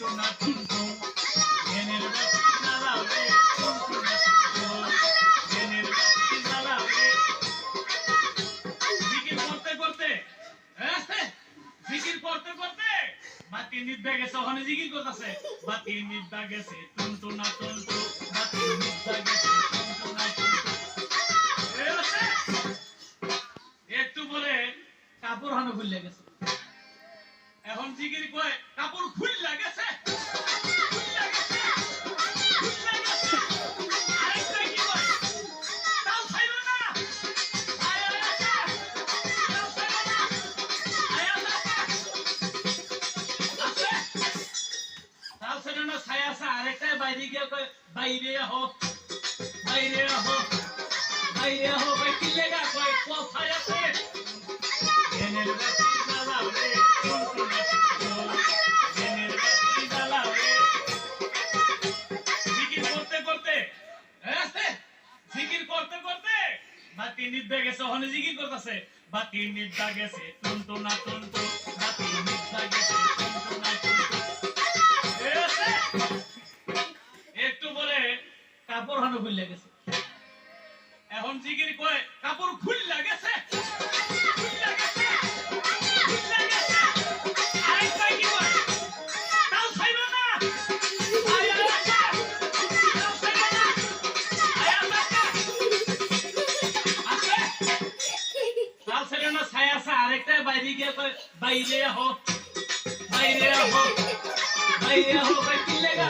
টুনটুনা টুনটুন ধ্যানের বাতি জ্বালাও রে টুনটুনা টুনটুন ধ্যানের বাতি জ্বালাও রে জিকির করতে করতে জিকির করতে করতে বাতি নিভে গেছে ওখানে জিকির করতেছে বাতি নিভে গেছে টুনটুনা টুনটুন বাতি নিভে গেছে টুনটুনা টুনটুন একটু পরে কাপড় হানো খুলে গেছে এখন জিকির কয় কাপড় খুললা গেছে খুললা গেছে খুললা গেছে আরেকটা কি কয় তাও ছাইলো না আয় আয় তাও ছাইলো না আয় আয় আছে তাও ছাইলো না ছায়া আছে আরেকটা বাইরে গিয়ে কয় বাইরে আহো বাইরে আহো বাইরে আহো ভাই কি লেগা কয় কোথায় আছে ধ্যানের বাতি জ্বালাও রে টুনটুনা টুনটুন ধ্যানের বাতি জ্বালাও রে জিকির করতে করতে জিকির করতে করতে বাতি নিভে গেছে ওখানে জিকির করতেছে বাতি নিভে গেছে টুনটুনা টুনটুন বাতি নিভে গেছে টুনটুনা টুনটুন একটু পরে কাপড় হানো খুলে গেছে এখন জিকির কয় কাপড় খুললা গেছে খুললা গেছে খুললা গেছে আরেকটা কি কয় তাও ছাইলো না আয় আয় তাও ছাইলো না আয় আয় আছে তাও ছাইলো না ছায়া আছে আরেকটা বাইরে গিয়ে কয় বাইরে আহো বাইরে আহো বাইরে আহো ভাই কি লেগা